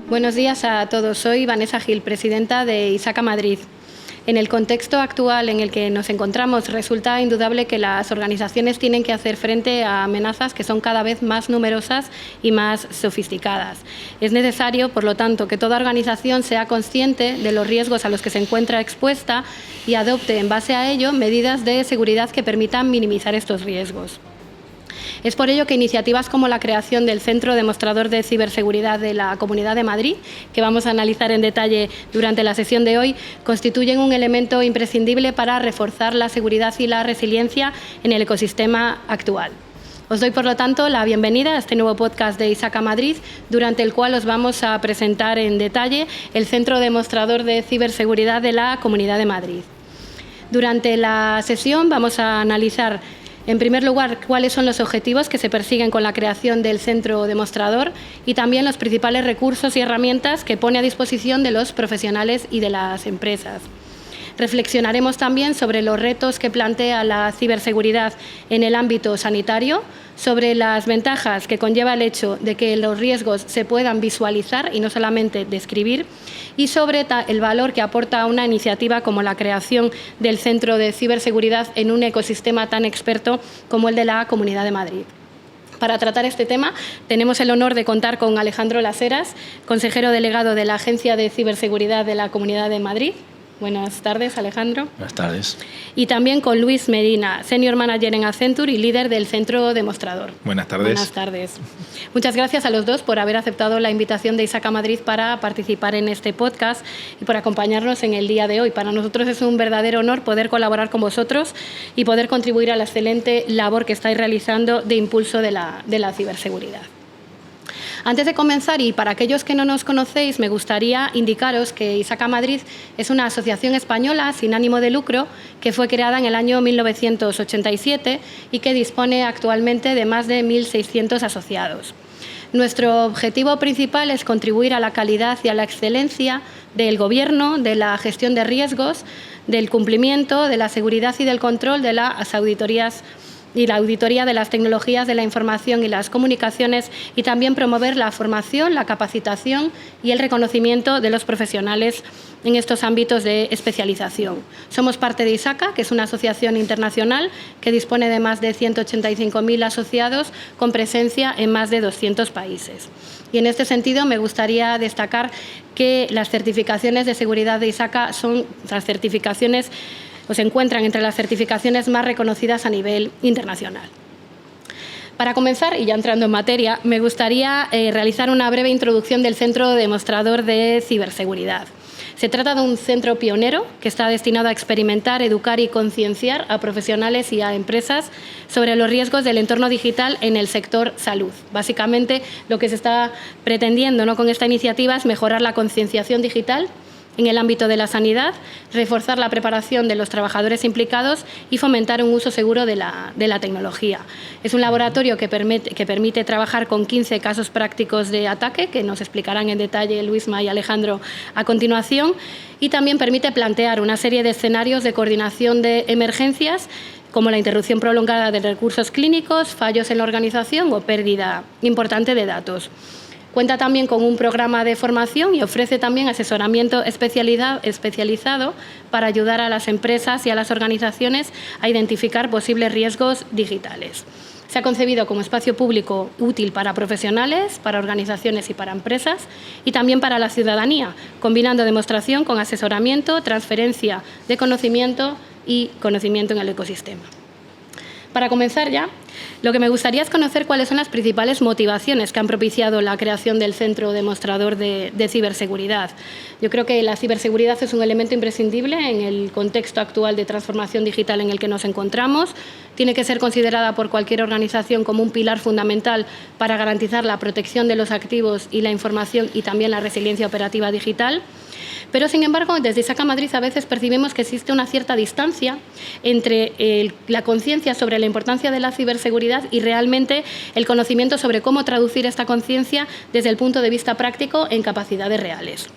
Buenos días a todos. Soy Vanessa Gil, presidenta de ISACA Madrid. En el contexto actual en el que nos encontramos, resulta indudable que las organizaciones tienen que hacer frente a amenazas que son cada vez más numerosas y más sofisticadas. Es necesario, por lo tanto, que toda organización sea consciente de los riesgos a los que se encuentra expuesta y adopte, en base a ello, medidas de seguridad que permitan minimizar estos riesgos. Es por ello que iniciativas como la creación del Centro Demostrador de Ciberseguridad de la Comunidad de Madrid, que vamos a analizar en detalle durante la sesión de hoy, constituyen un elemento imprescindible para reforzar la seguridad y la resiliencia en el ecosistema actual. Os doy, por lo tanto, la bienvenida a este nuevo podcast de ISACA Madrid, durante el cual os vamos a presentar en detalle el Centro Demostrador de Ciberseguridad de la Comunidad de Madrid. Durante la sesión vamos a analizar, en primer lugar, cuáles son los objetivos que se persiguen con la creación del centro demostrador y también los principales recursos y herramientas que pone a disposición de los profesionales y de las empresas. Reflexionaremos también sobre los retos que plantea la ciberseguridad en el ámbito sanitario, sobre las ventajas que conlleva el hecho de que los riesgos se puedan visualizar y no solamente describir, y sobre el valor que aporta una iniciativa como la creación del Centro de Ciberseguridad en un ecosistema tan experto como el de la Comunidad de Madrid. Para tratar este tema tenemos el honor de contar con Alejandro Las Heras, consejero delegado de la Agencia de Ciberseguridad de la Comunidad de Madrid. Buenas tardes, Alejandro. Buenas tardes. Y también con Luis Medina, Senior Manager en Accenture y líder del Centro Demostrador. Buenas tardes. Buenas tardes. Muchas gracias a los dos por haber aceptado la invitación de ISACA Madrid para participar en este podcast y por acompañarnos en el día de hoy. Para nosotros es un verdadero honor poder colaborar con vosotros y poder contribuir a la excelente labor que estáis realizando de impulso de la ciberseguridad. Antes de comenzar, y para aquellos que no nos conocéis, me gustaría indicaros que ISACA Madrid es una asociación española sin ánimo de lucro que fue creada en el año 1987 y que dispone actualmente de más de 1.600 asociados. Nuestro objetivo principal es contribuir a la calidad y a la excelencia del Gobierno, de la gestión de riesgos, del cumplimiento, de la seguridad y del control de las auditorías y la auditoría de las tecnologías de la información y las comunicaciones, y también promover la formación, la capacitación y el reconocimiento de los profesionales en estos ámbitos de especialización. Somos parte de ISACA, que es una asociación internacional que dispone de más de 185.000 asociados con presencia en más de 200 países. Y en este sentido me gustaría destacar que las certificaciones de seguridad de ISACA son las certificaciones se encuentran entre las certificaciones más reconocidas a nivel internacional. Para comenzar, y ya entrando en materia, me gustaría realizar una breve introducción del Centro Demostrador de Ciberseguridad. Se trata de un centro pionero que está destinado a experimentar, educar y concienciar a profesionales y a empresas sobre los riesgos del entorno digital en el sector salud. Básicamente, lo que se está pretendiendo, con esta iniciativa es mejorar la concienciación digital en el ámbito de la sanidad, reforzar la preparación de los trabajadores implicados y fomentar un uso seguro de la tecnología. Es un laboratorio que permite trabajar con 15 casos prácticos de ataque, que nos explicarán en detalle Luisma y Alejandro a continuación, y también permite plantear una serie de escenarios de coordinación de emergencias, como la interrupción prolongada de recursos clínicos, fallos en la organización o pérdida importante de datos. Cuenta también con un programa de formación y ofrece también asesoramiento especializado para ayudar a las empresas y a las organizaciones a identificar posibles riesgos digitales. Se ha concebido como espacio público útil para profesionales, para organizaciones y para empresas, y también para la ciudadanía, combinando demostración con asesoramiento, transferencia de conocimiento y conocimiento en el ecosistema. Para comenzar ya, lo que me gustaría es conocer cuáles son las principales motivaciones que han propiciado la creación del Centro Demostrador de Ciberseguridad. Yo creo que la ciberseguridad es un elemento imprescindible en el contexto actual de transformación digital en el que nos encontramos. Tiene que ser considerada por cualquier organización como un pilar fundamental para garantizar la protección de los activos y la información y también la resiliencia operativa digital. Pero, sin embargo, desde ISACA Madrid a veces percibimos que existe una cierta distancia entre la conciencia sobre la importancia de la ciberseguridad y realmente el conocimiento sobre cómo traducir esta conciencia desde el punto de vista práctico en capacidades reales.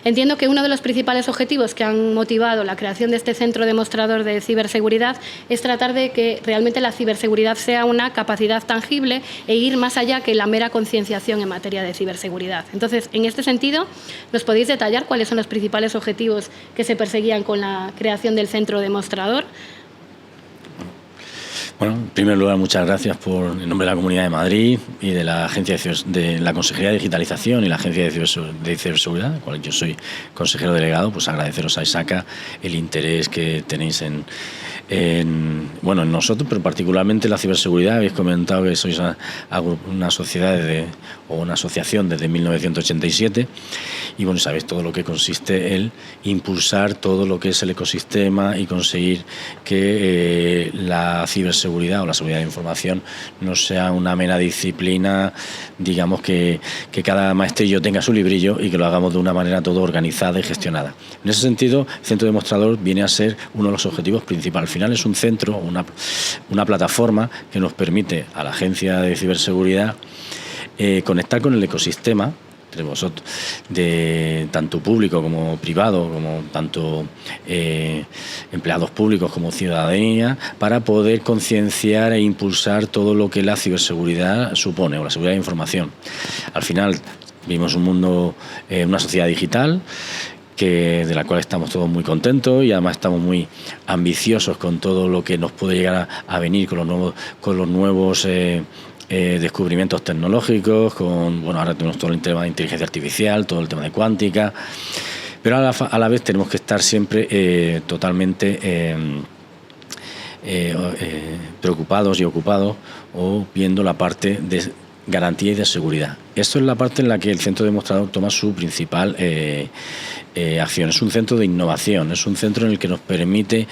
Entiendo que uno de los principales objetivos que han motivado la creación de este centro demostrador de ciberseguridad es tratar de que realmente la ciberseguridad sea una capacidad tangible e ir más allá que la mera concienciación en materia de ciberseguridad. Entonces, en este sentido, ¿nos podéis detallar cuáles son los principales objetivos que se perseguían con la creación del centro demostrador? Bueno, en primer lugar, muchas gracias en nombre de la Comunidad de Madrid y de la Agencia de la Consejería de Digitalización y la Agencia de Ciberseguridad, del cual yo soy consejero delegado, pues agradeceros a ISACA el interés que tenéis en nosotros, pero particularmente la ciberseguridad. Habéis comentado que sois una sociedad o una asociación desde 1987 y bueno, sabéis todo lo que consiste el impulsar todo lo que es el ecosistema y conseguir que la ciberseguridad o la seguridad de información no sea una mera disciplina, digamos que cada maestrillo tenga su librillo y que lo hagamos de una manera todo organizada y gestionada. En ese sentido, el centro demostrador viene a ser uno de los objetivos principales. Al final es un centro, una plataforma que nos permite a la Agencia de Ciberseguridad conectar con el ecosistema entre vosotros, de tanto público como privado, como tanto empleados públicos como ciudadanía, para poder concienciar e impulsar todo lo que la ciberseguridad supone, o la seguridad de información. Al final vivimos un mundo, una sociedad digital, de la cual estamos todos muy contentos y además estamos muy ambiciosos con todo lo que nos puede llegar a venir con los nuevos descubrimientos tecnológicos, ahora tenemos todo el tema de inteligencia artificial, todo el tema de cuántica, pero a la vez tenemos que estar siempre totalmente preocupados y ocupados o viendo la parte de garantía y de seguridad. Esto es la parte en la que el centro demostrador toma su principal acción. Es un centro de innovación, es un centro en el que nos permite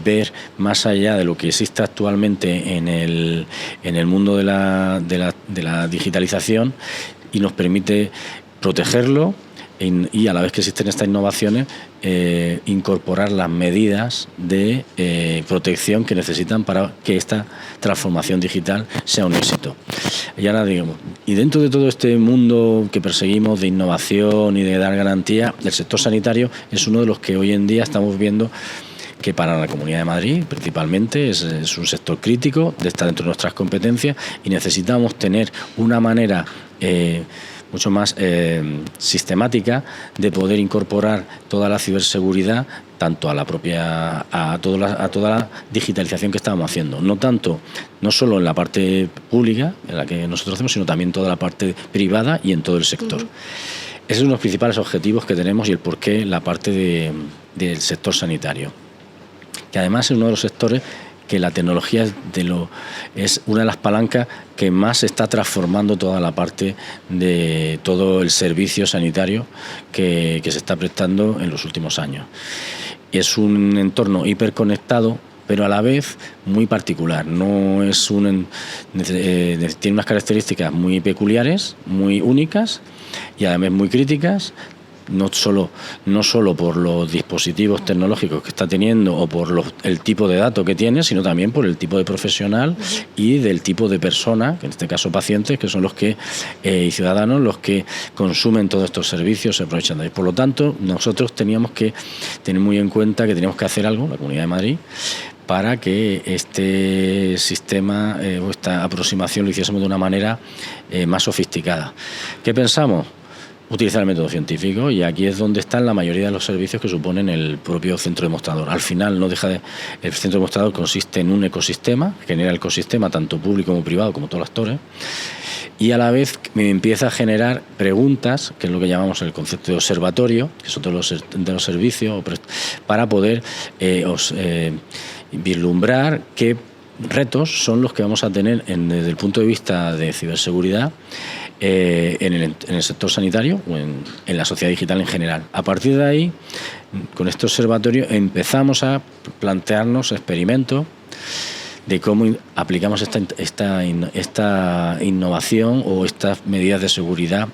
ver más allá de lo que existe actualmente en el mundo de la digitalización y nos permite protegerlo y a la vez que existen estas innovaciones incorporar las medidas de protección que necesitan para que esta transformación digital sea un éxito. Y ahora digamos, y dentro de todo este mundo que perseguimos de innovación y de dar garantía, el sector sanitario es uno de los que hoy en día estamos viendo que para la Comunidad de Madrid principalmente es un sector crítico, está dentro de nuestras competencias y necesitamos tener una manera mucho más sistemática de poder incorporar toda la ciberseguridad tanto a toda la digitalización que estábamos haciendo, no solo en la parte pública en la que nosotros hacemos, sino también toda la parte privada y en todo el sector. Esos son los principales objetivos que tenemos y el porqué la parte del sector sanitario, que además es uno de los sectores que la tecnología es una de las palancas que más está transformando toda la parte de todo el servicio sanitario que se está prestando en los últimos años. Es un entorno hiperconectado, pero a la vez muy particular. Tiene unas características muy peculiares, muy únicas y además muy críticas. No solo por los dispositivos tecnológicos que está teniendo o por el tipo de datos que tiene, sino también por el tipo de profesional y del tipo de persona, que en este caso pacientes, que son los que y ciudadanos los que consumen todos estos servicios, se aprovechan de ellos. Por lo tanto, nosotros teníamos que tener muy en cuenta que teníamos que hacer algo, la Comunidad de Madrid, para que este sistema o esta aproximación lo hiciésemos de una manera más sofisticada. ¿Qué pensamos? Utilizar el método científico, y aquí es donde están la mayoría de los servicios que suponen el propio centro demostrador. Al final el centro demostrador consiste en un ecosistema, genera el ecosistema tanto público como privado, como todos los actores, y a la vez me empieza a generar preguntas, que es lo que llamamos el concepto de observatorio, que son todos los servicios, para poder vislumbrar qué retos son los que vamos a tener desde el punto de vista de ciberseguridad en el sector sanitario o en la sociedad digital en general. A partir de ahí, con este observatorio empezamos a plantearnos experimentos de cómo aplicamos esta innovación o estas medidas de seguridad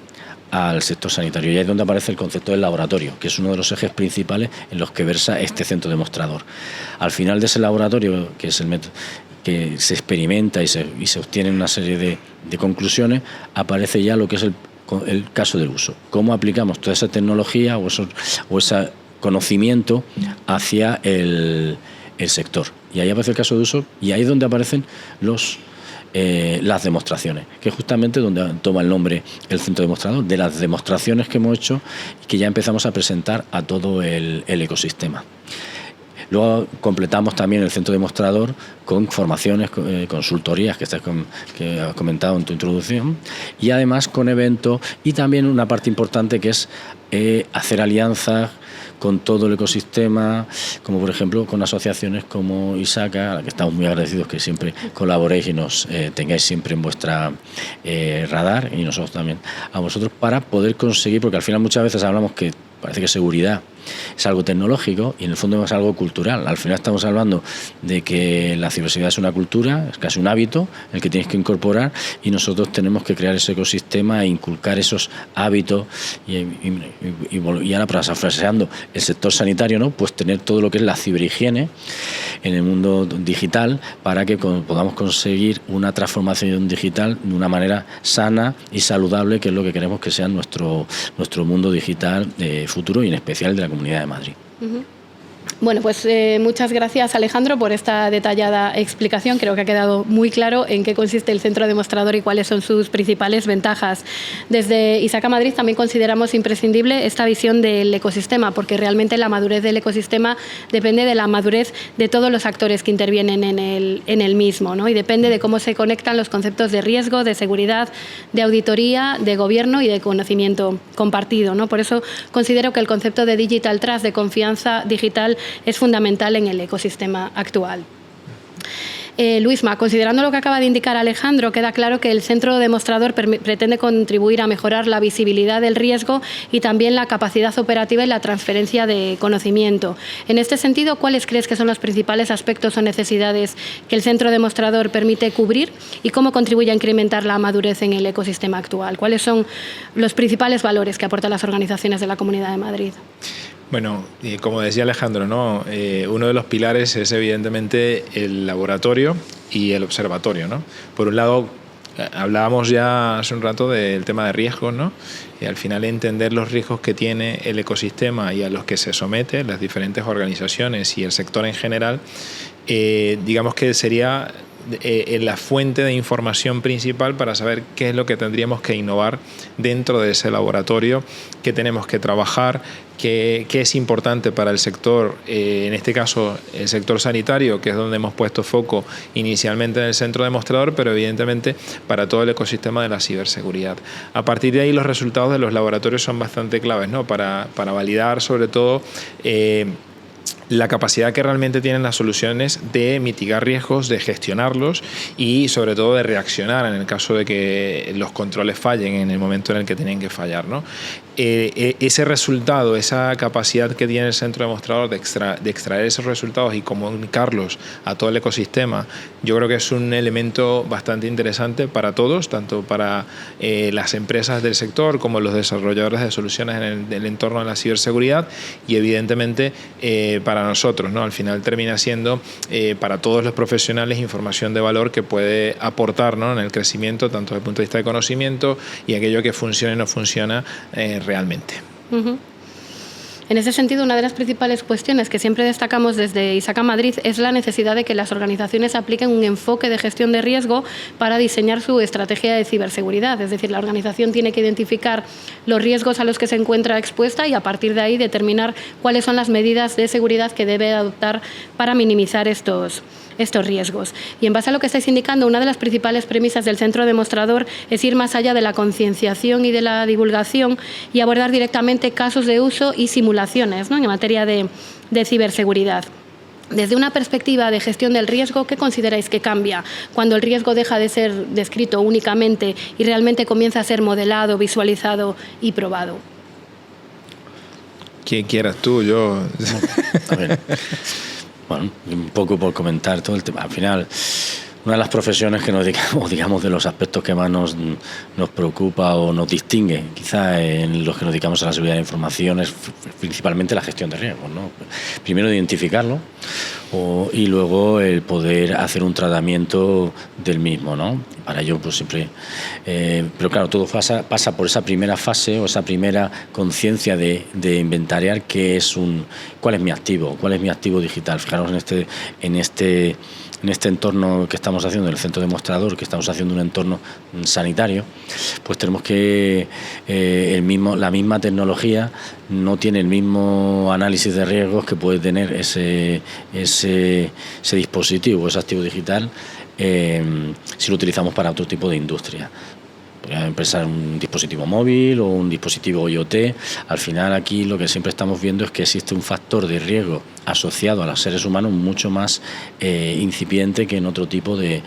al sector sanitario. Y ahí es donde aparece el concepto del laboratorio, que es uno de los ejes principales en los que versa este centro demostrador. Al final de ese laboratorio, que es el método que se experimenta y se obtienen una serie de conclusiones, aparece ya lo que es el caso del uso. ¿Cómo aplicamos toda esa tecnología o ese conocimiento hacia el sector? Y ahí aparece el caso de uso y ahí es donde aparecen las demostraciones, que es justamente donde toma el nombre el centro demostrador, de las demostraciones que hemos hecho y que ya empezamos a presentar a todo el ecosistema. Luego completamos también el centro demostrador con formaciones, consultorías que has comentado en tu introducción, y además con eventos, y también una parte importante que es hacer alianzas con todo el ecosistema, como por ejemplo con asociaciones como ISACA, a la que estamos muy agradecidos que siempre colaboréis y nos tengáis siempre en vuestra radar, y nosotros también a vosotros, para poder conseguir, porque al final muchas veces hablamos que parece que seguridad es algo tecnológico y en el fondo es algo cultural. Al final estamos hablando de que la ciberseguridad es una cultura, es casi un hábito el que tienes que incorporar, y nosotros tenemos que crear ese ecosistema e inculcar esos hábitos y ahora, parafraseando el sector sanitario, ¿no? Pues tener todo lo que es la ciberhigiene en el mundo digital para que podamos conseguir una transformación digital de una manera sana y saludable, que es lo que queremos que sea nuestro mundo digital futuro, y en especial de la Comunidad de Madrid. Uh-huh. Bueno, pues muchas gracias, Alejandro, por esta detallada explicación. Creo que ha quedado muy claro en qué consiste el centro demostrador y cuáles son sus principales ventajas. Desde ISACA Madrid también consideramos imprescindible esta visión del ecosistema, porque realmente la madurez del ecosistema depende de la madurez de todos los actores que intervienen en el mismo, ¿no? Y depende de cómo se conectan los conceptos de riesgo, de seguridad, de auditoría, de gobierno y de conocimiento compartido, ¿no? Por eso considero que el concepto de Digital Trust, de confianza digital, es fundamental en el ecosistema actual. Luisma, considerando lo que acaba de indicar Alejandro, queda claro que el centro demostrador pretende contribuir a mejorar la visibilidad del riesgo y también la capacidad operativa y la transferencia de conocimiento. En este sentido, ¿cuáles crees que son los principales aspectos o necesidades que el centro demostrador permite cubrir y cómo contribuye a incrementar la madurez en el ecosistema actual? ¿Cuáles son los principales valores que aportan las organizaciones de la Comunidad de Madrid? Bueno, como decía Alejandro, ¿no? Uno de los pilares es evidentemente el laboratorio y el observatorio, ¿no? Por un lado, hablábamos ya hace un rato del tema de riesgos, ¿no? Y al final entender los riesgos que tiene el ecosistema y a los que se someten las diferentes organizaciones y el sector en general, digamos que sería la fuente de información principal para saber qué es lo que tendríamos que innovar dentro de ese laboratorio, qué tenemos que trabajar, qué es importante para el sector, en este caso el sector sanitario, que es donde hemos puesto foco inicialmente en el centro demostrador, pero evidentemente para todo el ecosistema de la ciberseguridad. A partir de ahí los resultados de los laboratorios son bastante claves, ¿no? Para validar sobre todo la capacidad que realmente tienen las soluciones de mitigar riesgos, de gestionarlos y sobre todo de reaccionar en el caso de que los controles fallen en el momento en el que tienen que fallar, ¿no? Ese resultado, esa capacidad que tiene el centro demostrador de extraer esos resultados y comunicarlos a todo el ecosistema, yo creo que es un elemento bastante interesante para todos, tanto para las empresas del sector como los desarrolladores de soluciones en el entorno de la ciberseguridad y evidentemente para nosotros, ¿no? Al final termina siendo para todos los profesionales información de valor que puede aportar, ¿no? En el crecimiento tanto desde el punto de vista de conocimiento y aquello que funciona y no funciona realmente. Uh-huh. En ese sentido, una de las principales cuestiones que siempre destacamos desde ISACA Madrid es la necesidad de que las organizaciones apliquen un enfoque de gestión de riesgo para diseñar su estrategia de ciberseguridad. Es decir, la organización tiene que identificar los riesgos a los que se encuentra expuesta y a partir de ahí determinar cuáles son las medidas de seguridad que debe adoptar para minimizar estos riesgos. Y en base a lo que estáis indicando, una de las principales premisas del centro demostrador es ir más allá de la concienciación y de la divulgación y abordar directamente casos de uso y simulaciones, ¿no? En materia de ciberseguridad. Desde una perspectiva de gestión del riesgo, ¿qué consideráis que cambia cuando el riesgo deja de ser descrito únicamente y realmente comienza a ser modelado, visualizado y probado? Quien quieras tú, yo. A ver. Bueno, un poco por comentar todo el tema. Al final, una de las profesiones que nos dedicamos, digamos, de los aspectos que más nos preocupa o nos distingue, quizá en los que nos dedicamos a la seguridad de la información, es principalmente la gestión de riesgos, ¿no? Primero identificarlo y luego el poder hacer un tratamiento del mismo, ¿no? Para ello, pues siempre... pero claro, todo pasa por esa primera fase o esa primera conciencia de inventariar cuál es mi activo digital. Fijaros en este entorno que estamos haciendo, el centro demostrador, que estamos haciendo un entorno sanitario, pues tenemos que la misma tecnología no tiene el mismo análisis de riesgos que puede tener ese dispositivo, ese activo digital, si lo utilizamos para otro tipo de industria. Empezar un dispositivo móvil o un dispositivo IoT. Al final aquí lo que siempre estamos viendo es que existe un factor de riesgo asociado a los seres humanos mucho más incipiente que en otro tipo de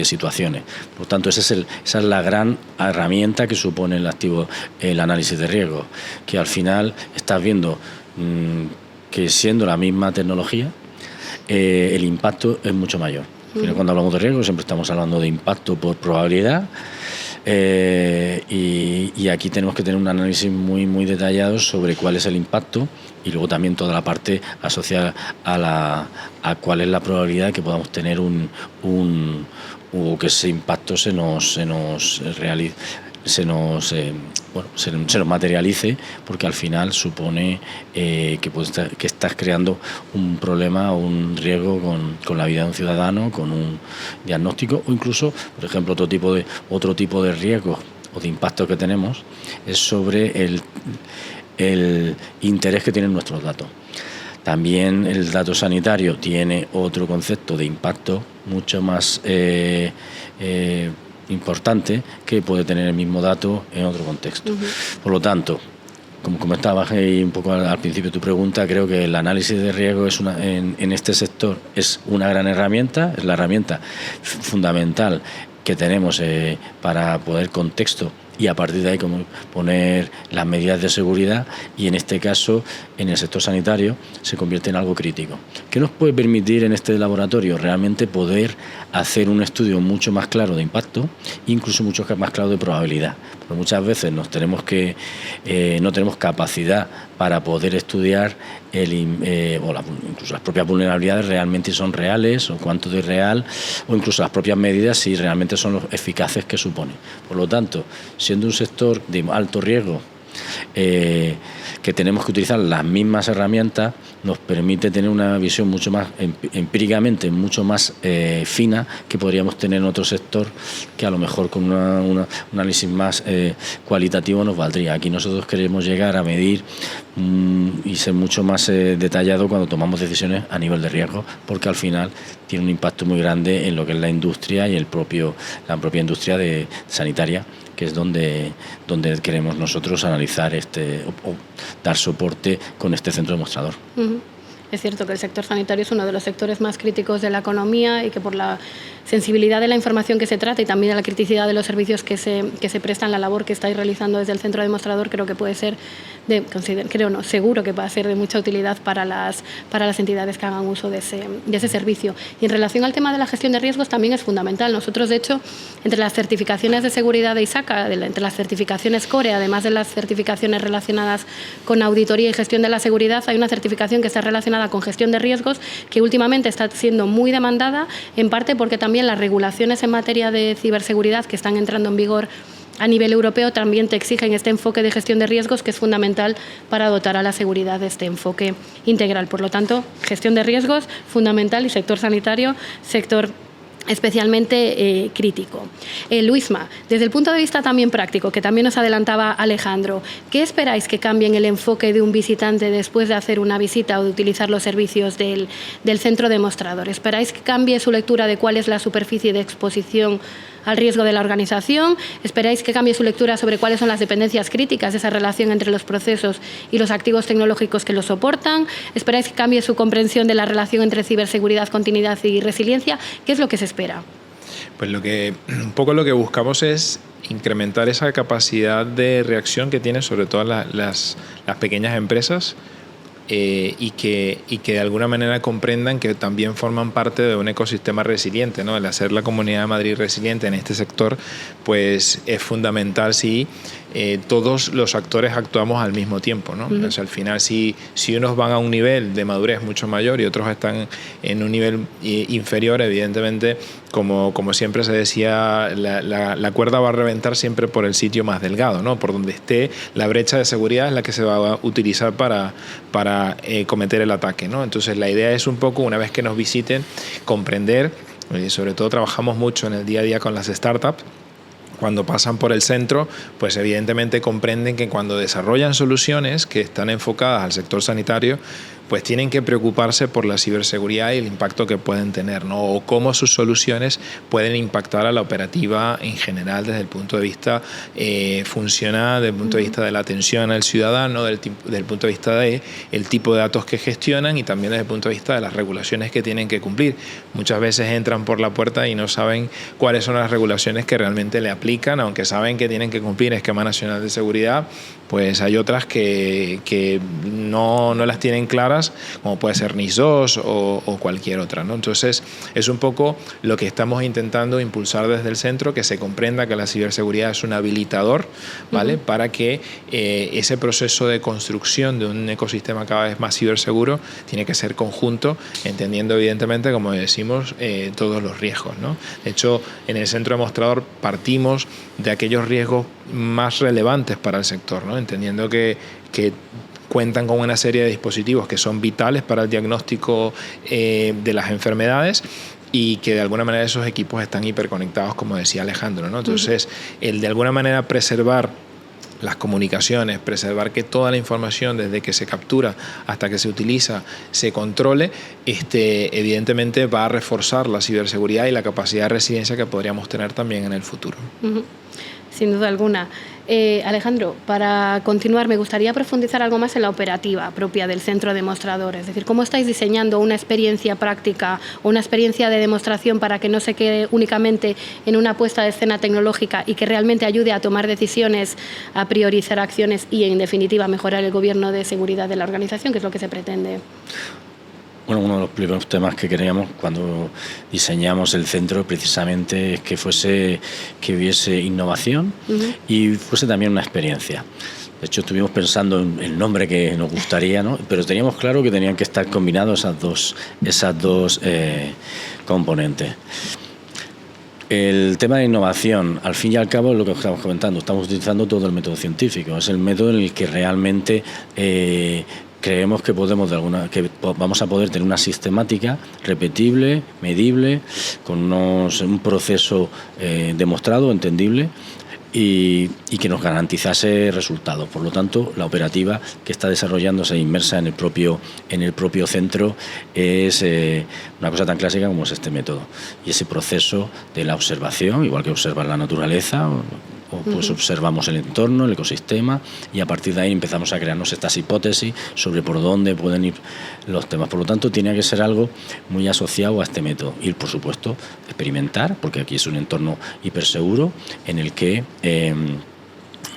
situaciones. Por tanto, esa es la gran herramienta que supone el análisis de riesgo, que al final estás viendo que siendo la misma tecnología, el impacto es mucho mayor. Cuando hablamos de riesgo siempre estamos hablando de impacto por probabilidad, y aquí tenemos que tener un análisis muy, muy detallado sobre cuál es el impacto y luego también toda la parte asociada a cuál es la probabilidad de que podamos tener o que ese impacto se nos materialice, porque al final supone que estás creando un problema o un riesgo con la vida de un ciudadano, con un diagnóstico, o incluso, por ejemplo, otro tipo de riesgo o de impacto que tenemos es sobre el interés que tienen nuestros datos. También el dato sanitario tiene otro concepto de impacto mucho más importante que puede tener el mismo dato en otro contexto. Por lo tanto, como comentabas un poco al principio de tu pregunta, creo que el análisis de riesgo en este sector es una gran herramienta, es la herramienta fundamental que tenemos para poder contexto y a partir de ahí poner las medidas de seguridad, y en este caso en el sector sanitario se convierte en algo crítico. ¿Qué nos puede permitir en este laboratorio? Realmente poder hacer un estudio mucho más claro de impacto, incluso mucho más claro de probabilidad, porque muchas veces no tenemos capacidad para poder estudiar incluso las propias vulnerabilidades realmente son reales, o cuánto de real, o incluso las propias medidas si realmente son los eficaces que supone. Por lo tanto, siendo un sector de alto riesgo, que tenemos que utilizar las mismas herramientas, nos permite tener una visión mucho más empíricamente, mucho más fina, que podríamos tener en otro sector que a lo mejor con un análisis más cualitativo nos valdría. Aquí nosotros queremos llegar a medir y ser mucho más detallado cuando tomamos decisiones a nivel de riesgo, porque al final tiene un impacto muy grande en lo que es la industria y la propia industria sanitaria, que es donde queremos nosotros analizar o dar soporte con este centro demostrador. Es cierto que el sector sanitario es uno de los sectores más críticos de la economía y que por la sensibilidad de la información que se trata y también de la criticidad de los servicios que se prestan, la labor que estáis realizando desde el centro demostrador, creo que puede ser seguro que va a ser de mucha utilidad para las entidades que hagan uso de ese servicio. Y en relación al tema de la gestión de riesgos también es fundamental. Nosotros, de hecho, entre las certificaciones de seguridad de ISACA, entre las certificaciones CORE, además de las certificaciones relacionadas con auditoría y gestión de la seguridad, hay una certificación que está relacionada con gestión de riesgos, que últimamente está siendo muy demandada, en parte porque también las regulaciones en materia de ciberseguridad que están entrando en vigor a nivel europeo también te exigen este enfoque de gestión de riesgos, que es fundamental para dotar a la seguridad de este enfoque integral. Por lo tanto, gestión de riesgos fundamental, y sector sanitario, sector especialmente crítico. Luisma, desde el punto de vista también práctico, que también nos adelantaba Alejandro, ¿qué esperáis que cambie en el enfoque de un visitante después de hacer una visita o de utilizar los servicios del centro demostrador? ¿Esperáis que cambie su lectura de cuál es la superficie de exposición al riesgo de la organización? ¿Esperáis que cambie su lectura sobre cuáles son las dependencias críticas de esa relación entre los procesos y los activos tecnológicos que los soportan? ¿Esperáis que cambie su comprensión de la relación entre ciberseguridad, continuidad y resiliencia? ¿Qué es lo que se espera? Pues un poco lo que buscamos es incrementar esa capacidad de reacción que tienen sobre todo las pequeñas empresas y que de alguna manera comprendan que también forman parte de un ecosistema resiliente, ¿no? El hacer la Comunidad de Madrid resiliente en este sector pues es fundamental si todos los actores actuamos al mismo tiempo, ¿no? O sea, al final si unos van a un nivel de madurez mucho mayor y otros están en un nivel inferior, evidentemente, como siempre se decía, la cuerda va a reventar siempre por el sitio más delgado, ¿no? Por donde esté la brecha de seguridad es la que se va a utilizar para cometer el ataque, ¿no? Entonces la idea es un poco, una vez que nos visiten, comprender, sobre todo trabajamos mucho en el día a día con las startups. Cuando pasan por el centro, pues evidentemente comprenden que cuando desarrollan soluciones que están enfocadas al sector sanitario, pues tienen que preocuparse por la ciberseguridad y el impacto que pueden tener, ¿no? O cómo sus soluciones pueden impactar a la operativa en general desde el punto de vista funcional, desde el punto de vista de la atención al ciudadano, desde el punto de vista del tipo de datos que gestionan y también desde el punto de vista de las regulaciones que tienen que cumplir. Muchas veces entran por la puerta y no saben cuáles son las regulaciones que realmente le aplican, aunque saben que tienen que cumplir Esquema Nacional de Seguridad, pues hay otras que no las tienen claras, como puede ser NIS 2 o cualquier otra, ¿no? Entonces es un poco lo que estamos intentando impulsar desde el centro, que se comprenda que la ciberseguridad es un habilitador, ¿vale? Para que ese proceso de construcción de un ecosistema cada vez más ciberseguro tiene que ser conjunto, entendiendo evidentemente, como decimos, todos los riesgos, ¿no? De hecho, en el centro demostrador partimos de aquellos riesgos más relevantes para el sector, ¿no? Entendiendo que cuentan con una serie de dispositivos que son vitales para el diagnóstico de las enfermedades y que de alguna manera esos equipos están hiperconectados, como decía Alejandro, ¿no? Entonces, el de alguna manera preservar las comunicaciones, preservar que toda la información desde que se captura hasta que se utiliza se controle, evidentemente va a reforzar la ciberseguridad y la capacidad de resiliencia que podríamos tener también en el futuro. Sin duda alguna. Alejandro, para continuar, me gustaría profundizar algo más en la operativa propia del centro demostrador. Es decir, ¿cómo estáis diseñando una experiencia práctica o una experiencia de demostración para que no se quede únicamente en una puesta de escena tecnológica y que realmente ayude a tomar decisiones, a priorizar acciones y, en definitiva, a mejorar el gobierno de seguridad de la organización, que es lo que se pretende? Bueno, uno de los primeros temas que queríamos cuando diseñamos el centro precisamente es que hubiese innovación y fuese también una experiencia. De hecho, estuvimos pensando en el nombre que nos gustaría, ¿no? Pero teníamos claro que tenían que estar combinados esas dos componentes. El tema de innovación, al fin y al cabo, es lo que estamos comentando. Estamos utilizando todo el método científico. Es el método en el que realmente creemos que vamos a poder tener una sistemática repetible, medible, con un proceso demostrado, entendible y que nos garantizase resultados. Por lo tanto, la operativa que está desarrollándose inmersa en el propio centro es una cosa tan clásica como es este método y ese proceso de la observación, igual que observar la naturaleza. Pues observamos el entorno, el ecosistema y a partir de ahí empezamos a crearnos estas hipótesis sobre por dónde pueden ir los temas. Por lo tanto, tiene que ser algo muy asociado a este método. Y, por supuesto, experimentar, porque aquí es un entorno hiperseguro en el que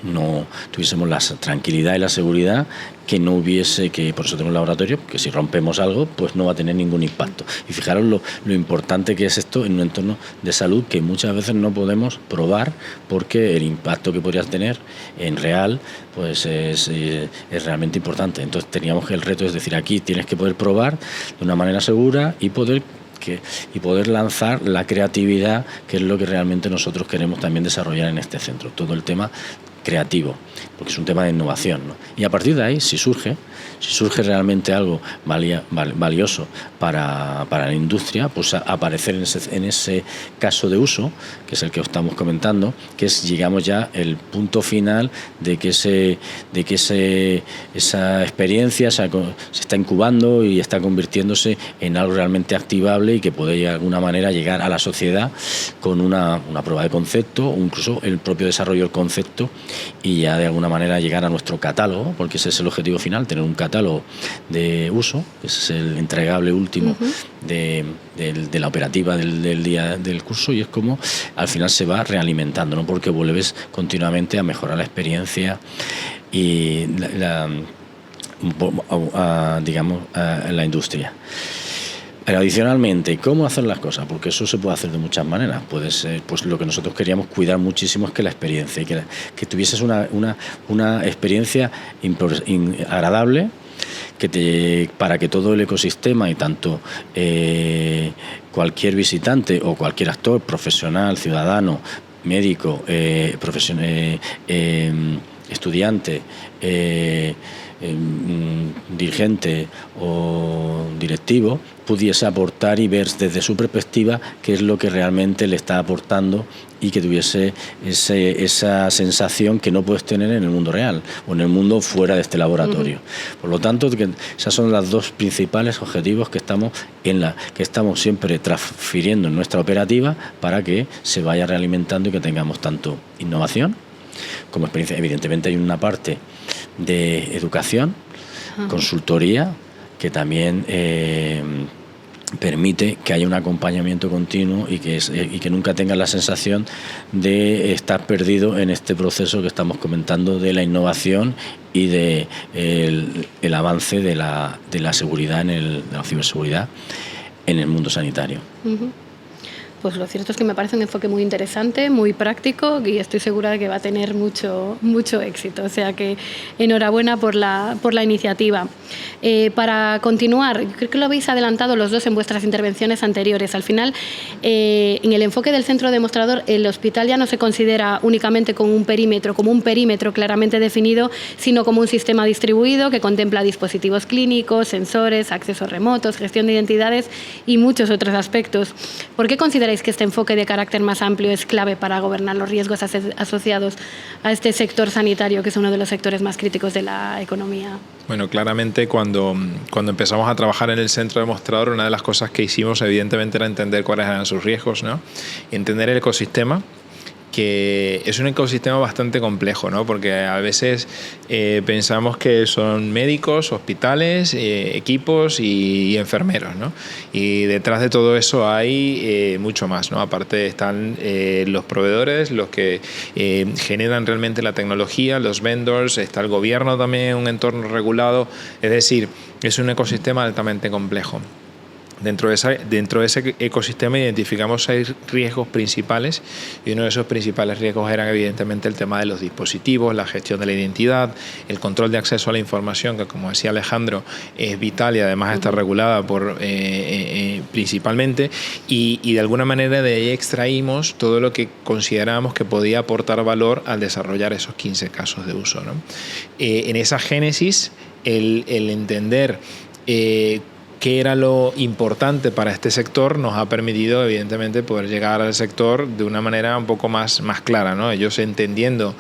no tuviésemos la tranquilidad y la seguridad que no hubiese, que por eso tenemos un laboratorio, que si rompemos algo, pues no va a tener ningún impacto. Y fijaros lo importante que es esto en un entorno de salud que muchas veces no podemos probar porque el impacto que podrías tener en real pues es realmente importante. Entonces teníamos que el reto es decir, aquí tienes que poder probar de una manera segura y poder lanzar la creatividad, que es lo que realmente nosotros queremos también desarrollar en este centro. Todo el tema creativo, porque es un tema de innovación, ¿no? Y a partir de ahí, si surge realmente algo valioso para la industria, pues aparecer en ese caso de uso, que es el que estamos comentando, que es, llegamos ya el punto final de que esa experiencia se está incubando y está convirtiéndose en algo realmente activable y que puede de alguna manera llegar a la sociedad con una prueba de concepto, o incluso el propio desarrollo del concepto, y ya de alguna manera llegar a nuestro catálogo, porque ese es el objetivo final, tener un catálogo de uso, ese es el entregable último de la operativa del día del curso, y es como al final se va realimentando, ¿no? Porque vuelves continuamente a mejorar la experiencia y digamos, en la industria. Adicionalmente, ¿cómo hacer las cosas? Porque eso se puede hacer de muchas maneras. Puede ser, pues lo que nosotros queríamos cuidar muchísimo es que la experiencia, que tuvieses una experiencia agradable, para que todo el ecosistema y tanto cualquier visitante o cualquier actor, profesional, ciudadano, médico, estudiante, dirigente o directivo pudiese aportar y ver desde su perspectiva qué es lo que realmente le está aportando y que tuviese esa sensación que no puedes tener en el mundo real o en el mundo fuera de este laboratorio. Por lo tanto, esas son los dos principales objetivos que estamos siempre transfiriendo en nuestra operativa para que se vaya realimentando y que tengamos tanto innovación como experiencia. Evidentemente hay una parte de educación, consultoría, que también permite que haya un acompañamiento continuo y que nunca tengas la sensación de estar perdido en este proceso que estamos comentando de la innovación y de el avance de la seguridad, de la ciberseguridad en el mundo sanitario. Pues lo cierto es que me parece un enfoque muy interesante, muy práctico y estoy segura de que va a tener mucho éxito. O sea que enhorabuena por la iniciativa. Para continuar, creo que lo habéis adelantado los dos en vuestras intervenciones anteriores. Al final, en el enfoque del centro demostrador, el hospital ya no se considera únicamente como un perímetro claramente definido, sino como un sistema distribuido que contempla dispositivos clínicos, sensores, accesos remotos, gestión de identidades y muchos otros aspectos. ¿Por qué consideráis que este enfoque de carácter más amplio es clave para gobernar los riesgos asociados a este sector sanitario, que es uno de los sectores más críticos de la economía? Bueno, claramente cuando empezamos a trabajar en el centro demostrador, una de las cosas que hicimos evidentemente era entender cuáles eran sus riesgos, ¿no? Y entender el ecosistema, que es un ecosistema bastante complejo, ¿no? Porque a veces pensamos que son médicos, hospitales, equipos y enfermeros, ¿no? Y detrás de todo eso hay mucho más, ¿no? Aparte están los proveedores, los que generan realmente la tecnología, los vendors, está el gobierno también, un entorno regulado, es decir, es un ecosistema altamente complejo. Dentro de ese ecosistema identificamos 6 riesgos principales y uno de esos principales riesgos era evidentemente el tema de los dispositivos, la gestión de la identidad, el control de acceso a la información, que como decía Alejandro es vital y además está regulada principalmente y de alguna manera de ahí extraímos todo lo que considerábamos que podía aportar valor al desarrollar esos 15 casos de uso, ¿no? En esa génesis el entender qué era lo importante para este sector nos ha permitido evidentemente poder llegar al sector de una manera un poco más clara, ¿no? Ellos entendiendo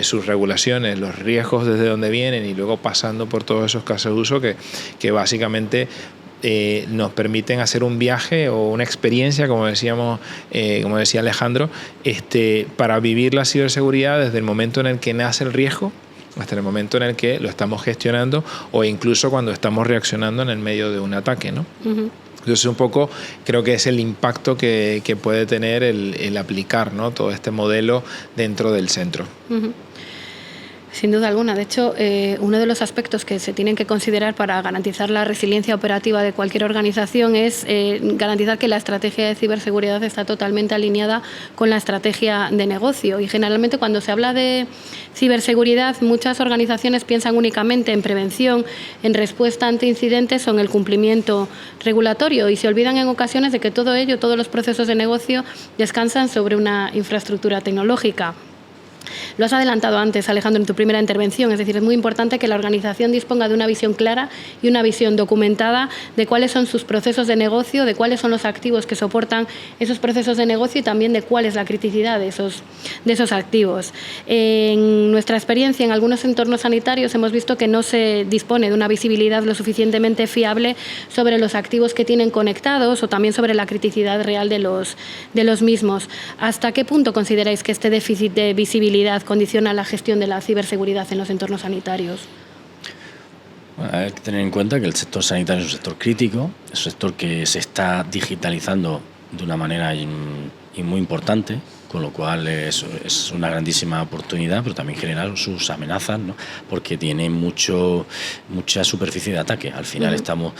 sus regulaciones, los riesgos desde donde vienen y luego pasando por todos esos casos de uso que básicamente nos permiten hacer un viaje o una experiencia, como decía Alejandro, para vivir la ciberseguridad desde el momento en el que nace el riesgo hasta el momento en el que lo estamos gestionando o incluso cuando estamos reaccionando en el medio de un ataque, ¿no? Entonces un poco creo que es el impacto que puede tener el aplicar, ¿no? Todo este modelo dentro del centro. Sin duda alguna. De hecho, uno de los aspectos que se tienen que considerar para garantizar la resiliencia operativa de cualquier organización es garantizar que la estrategia de ciberseguridad está totalmente alineada con la estrategia de negocio. Y generalmente cuando se habla de ciberseguridad, muchas organizaciones piensan únicamente en prevención, en respuesta ante incidentes o en el cumplimiento regulatorio y se olvidan en ocasiones de que todo ello, todos los procesos de negocio descansan sobre una infraestructura tecnológica. Lo has adelantado antes, Alejandro, en tu primera intervención. Es decir, es muy importante que la organización disponga de una visión clara y una visión documentada de cuáles son sus procesos de negocio, de cuáles son los activos que soportan esos procesos de negocio y también de cuál es la criticidad de esos activos. En nuestra experiencia en algunos entornos sanitarios hemos visto que no se dispone de una visibilidad lo suficientemente fiable sobre los activos que tienen conectados o también sobre la criticidad real de los mismos. ¿Hasta qué punto consideráis que este déficit de visibilidad condiciona la gestión de la ciberseguridad en los entornos sanitarios? Bueno, hay que tener en cuenta que el sector sanitario es un sector crítico, es un sector que se está digitalizando de una manera muy importante, con lo cual es una grandísima oportunidad, pero también genera sus amenazas, ¿no? Porque tiene mucha superficie de ataque. Al final estamos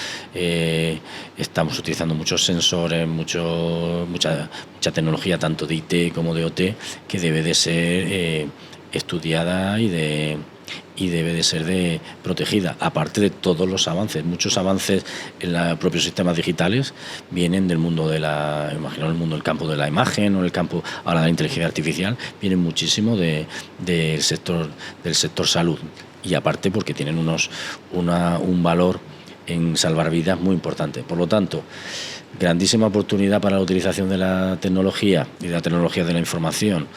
utilizando muchos sensores, mucha tecnología, tanto de IT como de OT, que debe de ser estudiada y debe de ser protegida, aparte de todos los avances. Muchos avances en los propios sistemas digitales vienen del mundo imagino el mundo del campo de la imagen o el campo ahora de la inteligencia artificial, vienen muchísimo del sector salud, y aparte porque tienen un valor en salvar vidas muy importante. Por lo tanto, grandísima oportunidad para la utilización de la tecnología y de la tecnología de la información.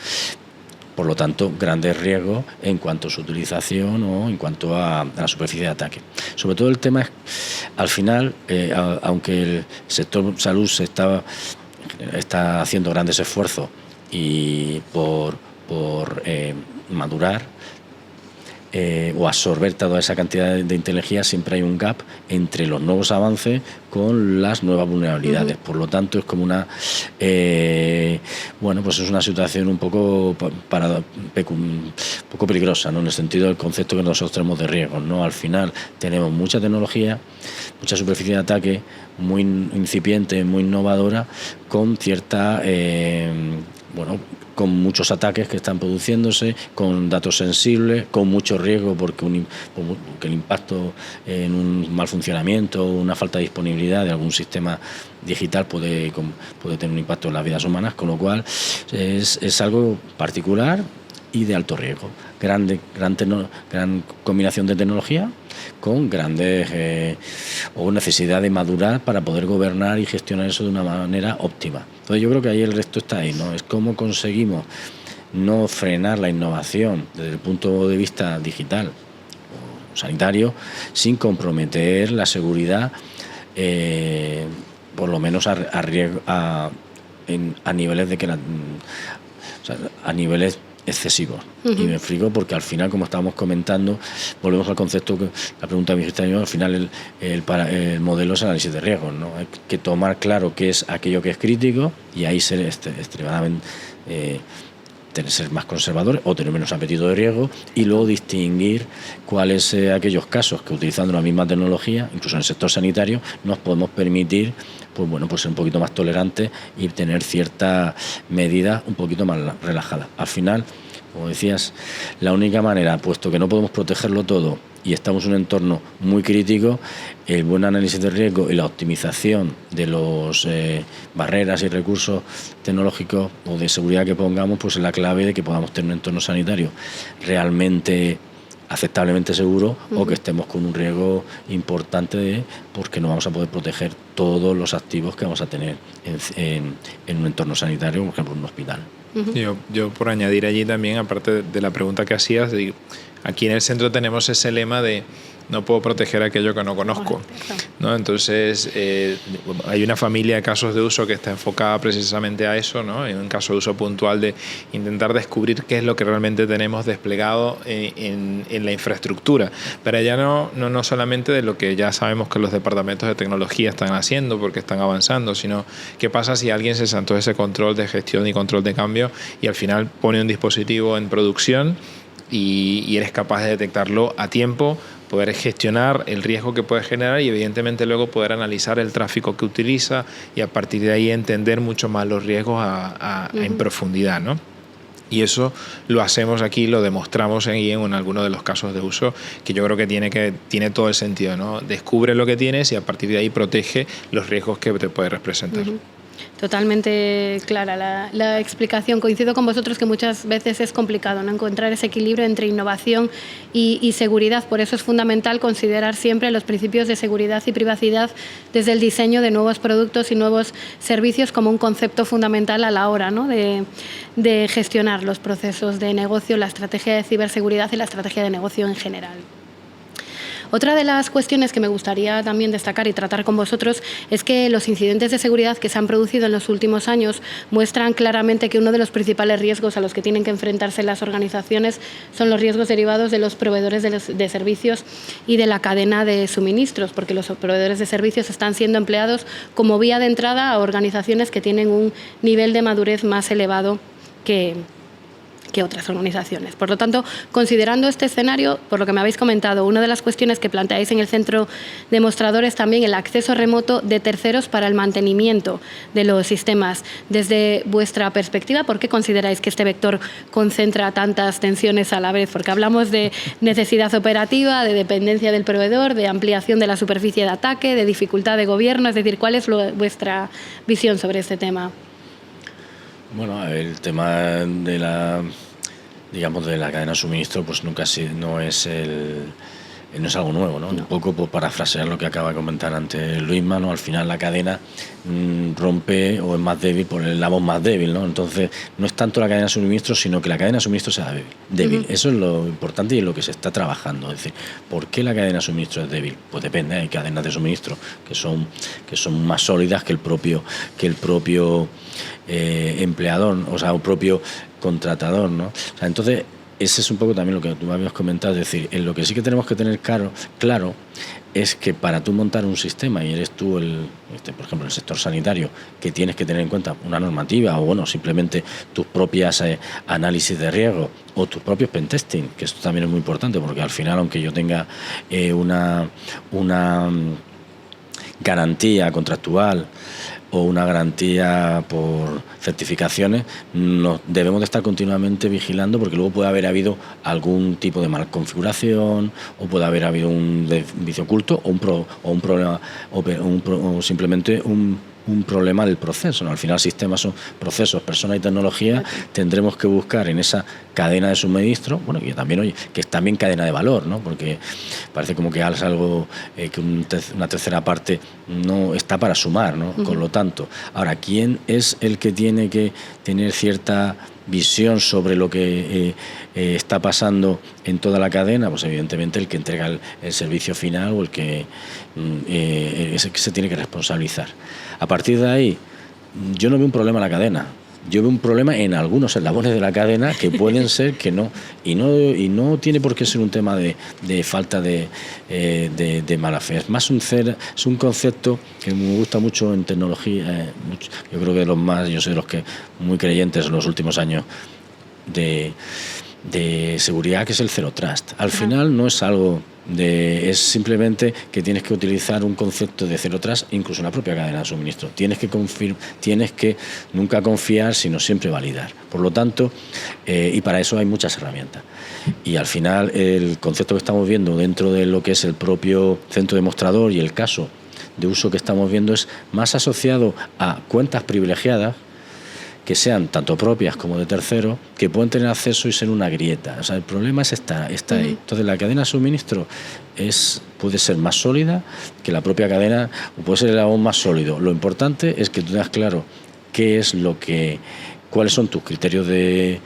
Por lo tanto, grandes riesgos en cuanto a su utilización o en cuanto a la superficie de ataque. Sobre todo el tema es, al final, aunque el sector salud está haciendo grandes esfuerzos y por madurar o absorber toda esa cantidad de inteligencia, siempre hay un gap entre los nuevos avances con las nuevas vulnerabilidades. Por lo tanto, es como pues es una situación un poco peligrosa, ¿no? En el sentido del concepto que nosotros tenemos de riesgos, ¿no? Al final tenemos mucha tecnología, mucha superficie de ataque, muy incipiente, muy innovadora, con cierta con muchos ataques que están produciéndose, con datos sensibles, con mucho riesgo porque el impacto en un mal funcionamiento o una falta de disponibilidad de algún sistema digital puede tener un impacto en las vidas humanas, con lo cual es algo particular y de alto riesgo. Gran combinación de tecnología con grandes o necesidad de madurar para poder gobernar y gestionar eso de una manera óptima. Entonces yo creo que ahí el resto está ahí, ¿no? Es cómo conseguimos no frenar la innovación desde el punto de vista digital o sanitario sin comprometer la seguridad, por lo menos a niveles a niveles excesivos. Y me explico porque al final, como estábamos comentando, volvemos al concepto que la pregunta de mi al final el modelo es análisis de riesgos, ¿no? Hay que tomar claro qué es aquello que es crítico y ahí ser extremadamente ser más conservadores o tener menos apetito de riesgo, y luego distinguir cuáles aquellos casos que, utilizando la misma tecnología, incluso en el sector sanitario, nos podemos permitir pues ser un poquito más tolerantes y tener ciertas medidas un poquito más relajadas. Al final, como decías, la única manera, puesto que no podemos protegerlo todo y estamos en un entorno muy crítico, el buen análisis de riesgo y la optimización de los barreras y recursos tecnológicos o de seguridad que pongamos, pues es la clave de que podamos tener un entorno sanitario realmente aceptablemente seguro, o que estemos con un riesgo importante porque no vamos a poder proteger todos los activos que vamos a tener en un entorno sanitario, por ejemplo en un hospital. Yo por añadir allí también, aparte de la pregunta que hacías, aquí en el centro tenemos ese lema de no puedo proteger aquello que no conozco, ¿no? Entonces hay una familia de casos de uso que está enfocada precisamente a eso, ¿no? En un caso de uso puntual de intentar descubrir qué es lo que realmente tenemos desplegado en la infraestructura, pero ya no solamente de lo que ya sabemos que los departamentos de tecnología están haciendo porque están avanzando, sino qué pasa si alguien se saltó ese control de gestión y control de cambio y al final pone un dispositivo en producción y eres capaz de detectarlo a tiempo, poder gestionar el riesgo que puede generar y evidentemente luego poder analizar el tráfico que utiliza y a partir de ahí entender mucho más los riesgos en profundidad, ¿no? Y eso lo hacemos aquí, lo demostramos en algunos de los casos de uso, que yo creo que tiene todo el sentido, ¿no? Descubre lo que tienes y a partir de ahí protege los riesgos que te puede representar. Totalmente clara la explicación. Coincido con vosotros que muchas veces es complicado, ¿no?, encontrar ese equilibrio entre innovación y seguridad. Por eso es fundamental considerar siempre los principios de seguridad y privacidad desde el diseño de nuevos productos y nuevos servicios como un concepto fundamental a la hora, ¿no?, de gestionar los procesos de negocio, la estrategia de ciberseguridad y la estrategia de negocio en general. Otra de las cuestiones que me gustaría también destacar y tratar con vosotros es que los incidentes de seguridad que se han producido en los últimos años muestran claramente que uno de los principales riesgos a los que tienen que enfrentarse las organizaciones son los riesgos derivados de los proveedores de servicios y de la cadena de suministros, porque los proveedores de servicios están siendo empleados como vía de entrada a organizaciones que tienen un nivel de madurez más elevado que otras organizaciones. Por lo tanto, considerando este escenario, por lo que me habéis comentado, una de las cuestiones que planteáis en el centro demostrador es también el acceso remoto de terceros para el mantenimiento de los sistemas. Desde vuestra perspectiva, ¿por qué consideráis que este vector concentra tantas tensiones a la vez? Porque hablamos de necesidad operativa, de dependencia del proveedor, de ampliación de la superficie de ataque, de dificultad de gobierno. Es decir, ¿cuál es vuestra visión sobre este tema? Bueno, el tema de la cadena de suministro, pues nunca no es algo nuevo, ¿no? Un poco por parafrasear lo que acaba de comentar antes Luisma, ¿no? Al final la cadena rompe o es más débil por el eslabón más débil, ¿no? Entonces no es tanto la cadena de suministro, sino que la cadena de suministro sea débil. Uh-huh. Eso es lo importante y es lo que se está trabajando. Es decir, ¿por qué la cadena de suministro es débil? Pues depende, hay cadenas de suministro que son más sólidas que el propio empleador, o sea, el propio contratador, ¿no? O sea, entonces ese es un poco también lo que tú me habías comentado, es decir, en lo que sí que tenemos que tener claro es que para tú montar un sistema y eres tú por ejemplo, el sector sanitario, que tienes que tener en cuenta una normativa o bueno, simplemente tus propias análisis de riesgo o tus propios pentesting, que esto también es muy importante porque al final, aunque yo tenga una garantía contractual o una garantía por certificaciones, debemos de estar continuamente vigilando porque luego puede haber habido algún tipo de mala configuración o puede haber habido un vicio oculto o un problema o simplemente un problema del proceso, ¿no? Al final sistemas son procesos, personas y tecnología. Tendremos que buscar en esa cadena de suministro, bueno, que también que es también cadena de valor, ¿no? Porque parece como que es algo que una tercera parte no está para sumar, ¿no? Uh-huh. Con lo tanto, ahora, ¿quién es el que tiene que tener cierta visión sobre lo que está pasando en toda la cadena? Pues evidentemente el que entrega el servicio final o el que es el que se tiene que responsabilizar. A partir de ahí, yo no veo un problema en la cadena. Yo veo un problema en algunos eslabones de la cadena que pueden ser que no. Y no tiene por qué ser un tema de falta de mala fe. Es más es un concepto que me gusta mucho en tecnología. Yo creo que yo soy de los que muy creyentes en los últimos años de seguridad, que es el Zero Trust. Al final no es algo es simplemente que tienes que utilizar un concepto de Zero Trust incluso en la propia cadena de suministro. Tienes que nunca confiar, sino siempre validar. Por lo tanto, y para eso hay muchas herramientas. Y al final el concepto que estamos viendo dentro de lo que es el propio centro demostrador y el caso de uso que estamos viendo es más asociado a cuentas privilegiadas que sean tanto propias como de terceros, que pueden tener acceso y ser una grieta. O sea, el problema está ahí. Entonces, la cadena de suministro puede ser más sólida que la propia cadena, o puede ser aún más sólido. Lo importante es que tú tengas claro cuáles son tus criterios de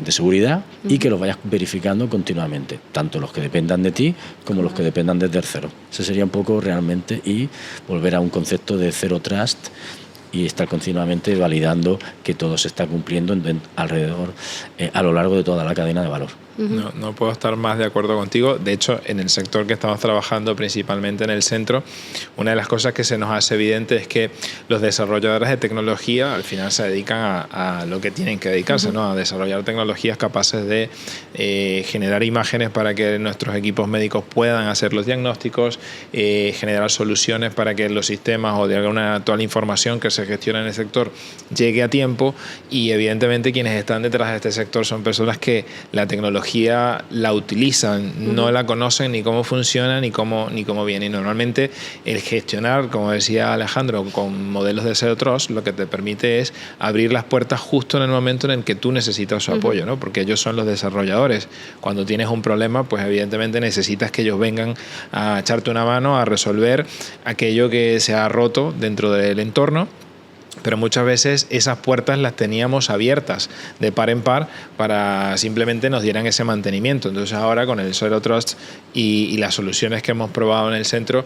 seguridad y que los vayas verificando continuamente, tanto los que dependan de ti como los que dependan de terceros. Ese sería un poco realmente, y volver a un concepto de Zero Trust y estar continuamente validando que todo se está cumpliendo alrededor, a lo largo de toda la cadena de valor. No puedo estar más de acuerdo contigo. De hecho, en el sector que estamos trabajando, principalmente en el centro, una de las cosas que se nos hace evidente es que los desarrolladores de tecnología al final se dedican a lo que tienen que dedicarse, ¿no? A desarrollar tecnologías capaces de generar imágenes para que nuestros equipos médicos puedan hacer los diagnósticos, generar soluciones para que los sistemas o toda la información que se gestiona en el sector llegue a tiempo. Y evidentemente quienes están detrás de este sector son personas que la tecnología la utilizan, no la conocen ni cómo funciona ni cómo viene. Y normalmente el gestionar, como decía Alejandro, con modelos de Zero Trust, lo que te permite es abrir las puertas justo en el momento en el que tú necesitas su apoyo, ¿no? Porque ellos son los desarrolladores. Cuando tienes un problema, pues evidentemente necesitas que ellos vengan a echarte una mano a resolver aquello que se ha roto dentro del entorno. Pero muchas veces esas puertas las teníamos abiertas de par en par para simplemente nos dieran ese mantenimiento. Entonces ahora con el Zero Trust y las soluciones que hemos probado en el centro,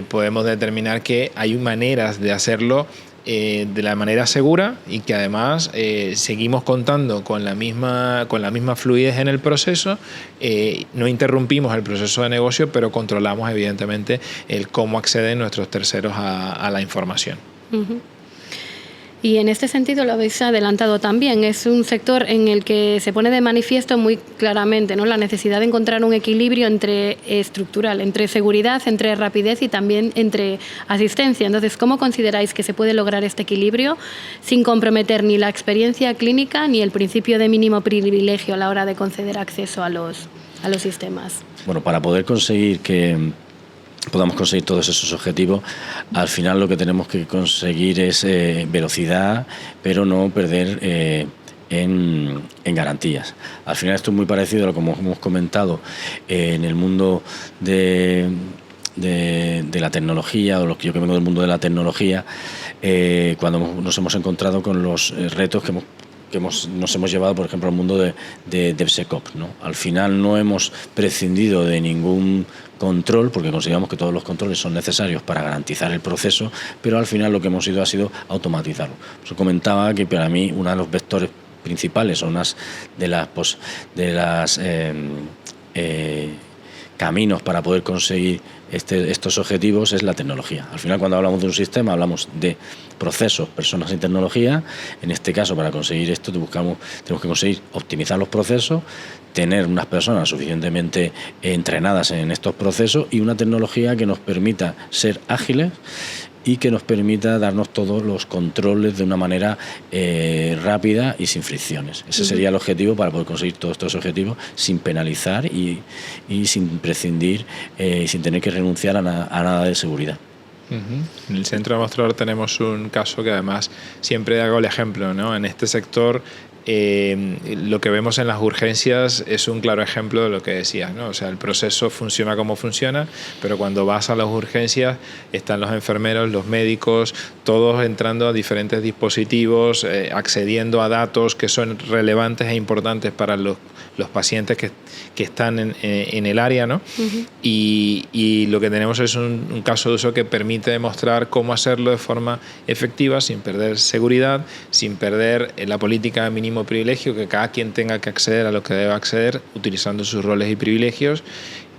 podemos determinar que hay maneras de hacerlo de la manera segura y que además seguimos contando con la misma fluidez en el proceso, no interrumpimos el proceso de negocio, pero controlamos evidentemente el cómo acceden nuestros terceros a la información. Uh-huh. Y en este sentido lo habéis adelantado también. Es un sector en el que se pone de manifiesto muy claramente, ¿no?, la necesidad de encontrar un equilibrio estructural, entre seguridad, entre rapidez y también entre asistencia. Entonces, ¿cómo consideráis que se puede lograr este equilibrio sin comprometer ni la experiencia clínica ni el principio de mínimo privilegio a la hora de conceder acceso a los sistemas? Bueno, para poder conseguir que podamos conseguir todos esos objetivos, al final lo que tenemos que conseguir es velocidad, pero no perder en garantías. Al final esto es muy parecido a lo que hemos comentado en el mundo de la tecnología, o lo que yo que vengo del mundo de la tecnología, cuando nos hemos encontrado con los retos que nos hemos llevado, por ejemplo, al mundo de DevSecOps, ¿no? Al final no hemos prescindido de ningún control, porque consideramos que todos los controles son necesarios para garantizar el proceso, pero al final lo que hemos ido ha sido automatizarlo. Os comentaba que para mí uno de los vectores principales, o unas de las caminos para poder conseguir estos objetivos, es la tecnología. Al final, cuando hablamos de un sistema, hablamos de procesos, personas y tecnología. En este caso, para conseguir esto, tenemos que conseguir optimizar los procesos, tener unas personas suficientemente entrenadas en estos procesos y una tecnología que nos permita ser ágiles y que nos permita darnos todos los controles de una manera rápida y sin fricciones. Ese sería el objetivo para poder conseguir todos estos objetivos sin penalizar y sin prescindir, sin tener que renunciar a nada de seguridad. En el centro de mostrador tenemos un caso que además siempre hago el ejemplo, ¿no? En este sector lo que vemos en las urgencias es un claro ejemplo de lo que decías, ¿no? O sea, el proceso funciona como funciona, pero cuando vas a las urgencias están los enfermeros, los médicos, todos entrando a diferentes dispositivos, accediendo a datos que son relevantes e importantes para los pacientes que están en el área, ¿no? Y lo que tenemos es un caso de uso que permite demostrar cómo hacerlo de forma efectiva, sin perder seguridad, sin perder la política de mínimo privilegio, que cada quien tenga que acceder a lo que debe acceder, utilizando sus roles y privilegios,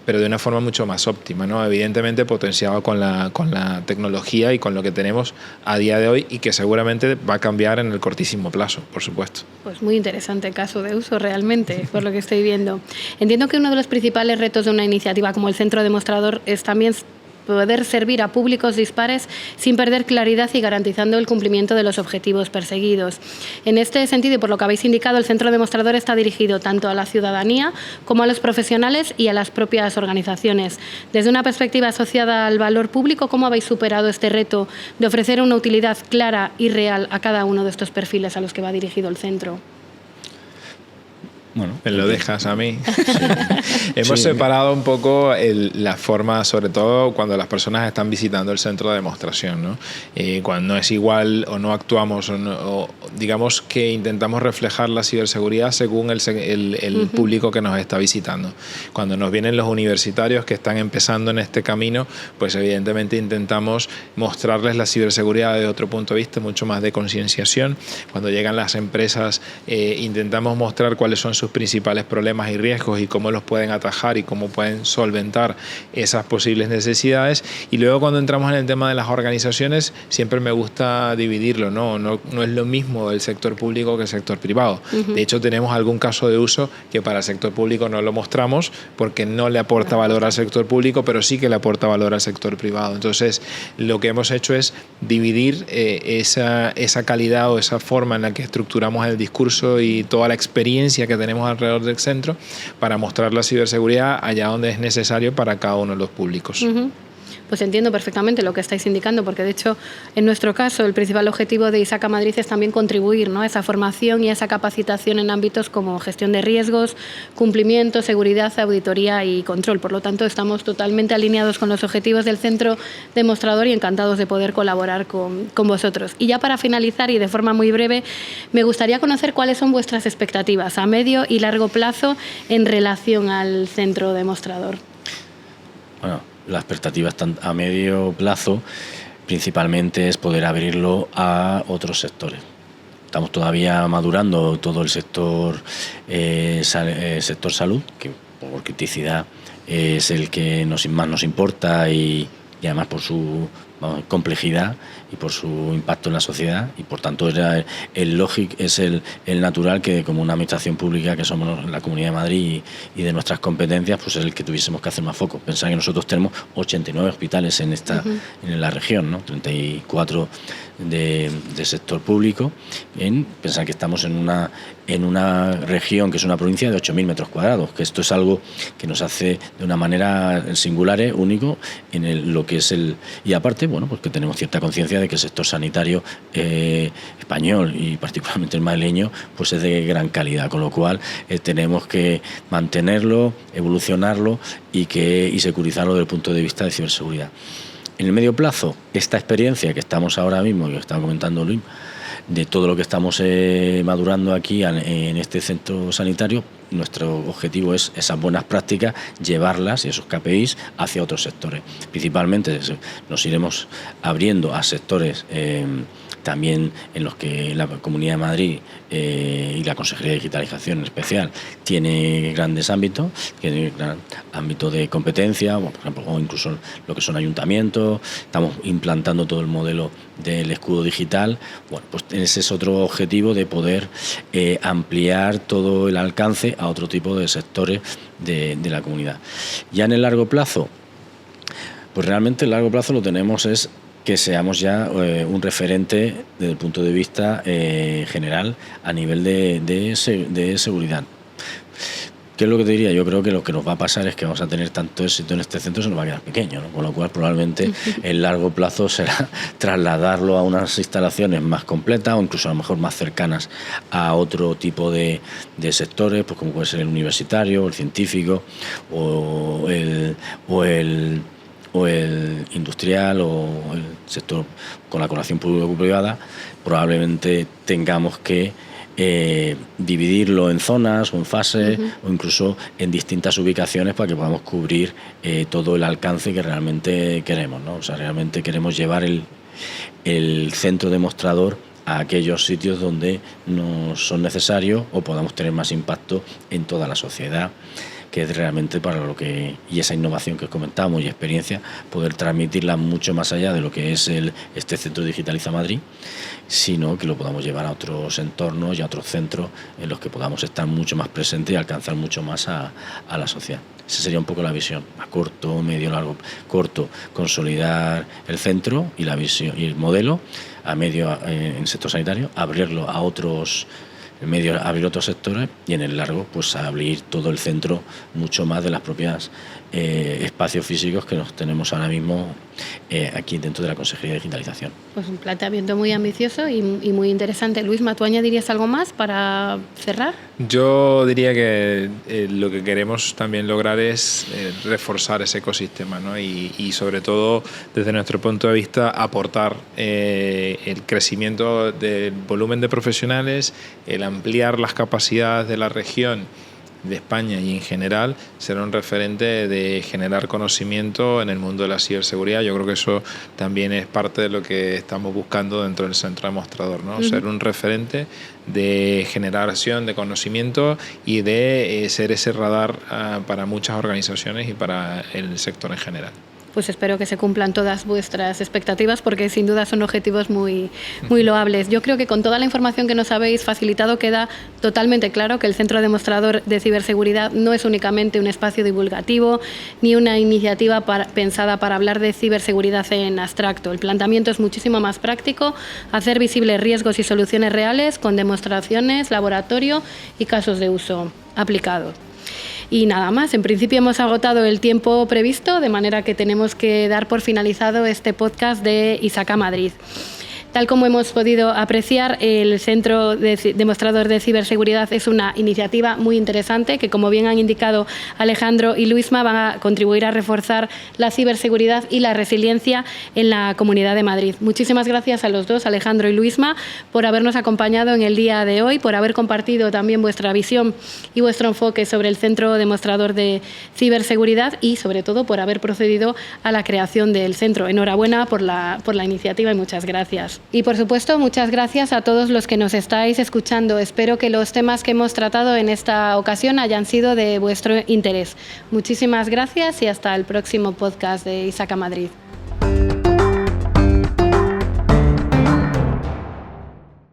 pero de una forma mucho más óptima, ¿no? Evidentemente potenciado con la tecnología y con lo que tenemos a día de hoy, y que seguramente va a cambiar en el cortísimo plazo, por supuesto. Pues muy interesante caso de uso realmente, por lo que estoy viendo. Entiendo que uno de los principales retos de una iniciativa como el Centro Demostrador es también poder servir a públicos dispares sin perder claridad y garantizando el cumplimiento de los objetivos perseguidos. En este sentido, y por lo que habéis indicado, el Centro Demostrador está dirigido tanto a la ciudadanía como a los profesionales y a las propias organizaciones. Desde una perspectiva asociada al valor público, ¿cómo habéis superado este reto de ofrecer una utilidad clara y real a cada uno de estos perfiles a los que va dirigido el centro? Bueno, me lo dejas a mí. Sí. Hemos separado un poco la forma, sobre todo cuando las personas están visitando el centro de demostración, ¿no? Cuando no es igual o no actuamos, o digamos que intentamos reflejar la ciberseguridad según el público que nos está visitando. Cuando nos vienen los universitarios que están empezando en este camino, pues evidentemente intentamos mostrarles la ciberseguridad desde otro punto de vista, mucho más de concienciación. Cuando llegan las empresas, intentamos mostrar cuáles son sus principales problemas y riesgos y cómo los pueden atajar y cómo pueden solventar esas posibles necesidades. Y luego, cuando entramos en el tema de las organizaciones, siempre me gusta dividirlo, no es lo mismo el sector público que el sector privado. De hecho, tenemos algún caso de uso que para el sector público no lo mostramos porque no le aporta valor al sector público, pero sí que le aporta valor al sector privado. Entonces, lo que hemos hecho es dividir esa calidad o esa forma en la que estructuramos el discurso y toda la experiencia que tenemos alrededor del centro para mostrar la ciberseguridad allá donde es necesario para cada uno de los públicos. Pues entiendo perfectamente lo que estáis indicando, porque de hecho, en nuestro caso, el principal objetivo de ISACA Madrid es también contribuir, ¿no?, a esa formación y a esa capacitación en ámbitos como gestión de riesgos, cumplimiento, seguridad, auditoría y control. Por lo tanto, estamos totalmente alineados con los objetivos del Centro Demostrador y encantados de poder colaborar con vosotros. Y ya para finalizar, y de forma muy breve, me gustaría conocer cuáles son vuestras expectativas a medio y largo plazo en relación al Centro Demostrador. Bueno, las expectativas a medio plazo principalmente es poder abrirlo a otros sectores. Estamos todavía madurando todo el sector salud, que por criticidad es el que más nos importa y además por su complejidad y por su impacto en la sociedad, y por tanto era el lógico, es el natural que como una administración pública que somos la Comunidad de Madrid y de nuestras competencias, pues es el que tuviésemos que hacer más foco. Pensar que nosotros tenemos 89 hospitales en en la región, ¿no? 34 de sector público, pensar que estamos en una región que es una provincia de 8.000 metros cuadrados, que esto es algo que nos hace de una manera singular, único en lo que es y aparte, bueno, pues que tenemos cierta conciencia de que el sector sanitario español y particularmente el madrileño pues es de gran calidad, con lo cual tenemos que mantenerlo, evolucionarlo y securizarlo desde el punto de vista de ciberseguridad. En el medio plazo, esta experiencia que estamos ahora mismo, que estaba comentando Luis, de todo lo que estamos madurando aquí en este centro sanitario, nuestro objetivo es esas buenas prácticas, llevarlas y esos KPIs hacia otros sectores. Principalmente nos iremos abriendo a sectores también en los que la Comunidad de Madrid y la Consejería de Digitalización en especial tiene grandes ámbitos, tiene gran ámbito de competencia, por ejemplo, o incluso lo que son ayuntamientos. Estamos implantando todo el modelo del escudo digital. Bueno, pues ese es otro objetivo, de poder ampliar todo el alcance a otro tipo de sectores de la comunidad. Ya en el largo plazo, pues realmente el largo plazo lo tenemos es que seamos ya un referente desde el punto de vista general a nivel de seguridad. ¿Qué es lo que te diría? Yo creo que lo que nos va a pasar es que vamos a tener tanto éxito en este centro, se nos va a quedar pequeño, ¿no? Con lo cual probablemente el largo plazo será trasladarlo a unas instalaciones más completas o incluso a lo mejor más cercanas a otro tipo de sectores, pues como puede ser el universitario, el científico o el industrial o el sector con la colaboración público-privada. Probablemente tengamos que dividirlo en zonas o en fases o incluso en distintas ubicaciones para que podamos cubrir todo el alcance que realmente queremos, ¿no? O sea, realmente queremos llevar el centro demostrador a aquellos sitios donde nos son necesarios o podamos tener más impacto en toda la sociedad, que es realmente para lo que, y esa innovación que os comentamos y experiencia, poder transmitirla mucho más allá de lo que es este Centro Digitaliza Madrid, sino que lo podamos llevar a otros entornos y a otros centros en los que podamos estar mucho más presentes y alcanzar mucho más a la sociedad. Esa sería un poco la visión, a corto, medio, largo. Corto, consolidar el centro y la visión y el modelo; a medio, en el sector sanitario, abrirlo a otros en medio, abrir otros sectores; y en el largo, pues abrir todo el centro mucho más de las propias espacios físicos que nos tenemos ahora mismo aquí dentro de la Consejería de Digitalización. Pues un planteamiento muy ambicioso y muy interesante. Luisma, ¿tú añadirías algo más para cerrar? Yo diría que lo que queremos también lograr es reforzar ese ecosistema, ¿no? Y sobre todo, desde nuestro punto de vista, aportar el crecimiento del volumen de profesionales, el ampliar las capacidades de la región, de España y en general, ser un referente de generar conocimiento en el mundo de la ciberseguridad. Yo creo que eso también es parte de lo que estamos buscando dentro del centro demostrador, ¿no? Ser un referente de generación de conocimiento y de ser ese radar para muchas organizaciones y para el sector en general. Pues espero que se cumplan todas vuestras expectativas, porque sin duda son objetivos muy loables. Yo creo que con toda la información que nos habéis facilitado queda totalmente claro que el Centro Demostrador de Ciberseguridad no es únicamente un espacio divulgativo ni una iniciativa pensada para hablar de ciberseguridad en abstracto. El planteamiento es muchísimo más práctico: hacer visibles riesgos y soluciones reales con demostraciones, laboratorio y casos de uso aplicado. Y nada más, en principio hemos agotado el tiempo previsto, de manera que tenemos que dar por finalizado este podcast de ISACA Madrid. Tal como hemos podido apreciar, el Centro Demostrador de Ciberseguridad es una iniciativa muy interesante que, como bien han indicado Alejandro y Luisma, van a contribuir a reforzar la ciberseguridad y la resiliencia en la Comunidad de Madrid. Muchísimas gracias a los dos, Alejandro y Luisma, por habernos acompañado en el día de hoy, por haber compartido también vuestra visión y vuestro enfoque sobre el Centro Demostrador de Ciberseguridad y, sobre todo, por haber procedido a la creación del centro. Enhorabuena por la iniciativa y muchas gracias. Y, por supuesto, muchas gracias a todos los que nos estáis escuchando. Espero que los temas que hemos tratado en esta ocasión hayan sido de vuestro interés. Muchísimas gracias y hasta el próximo podcast de ISACA Madrid.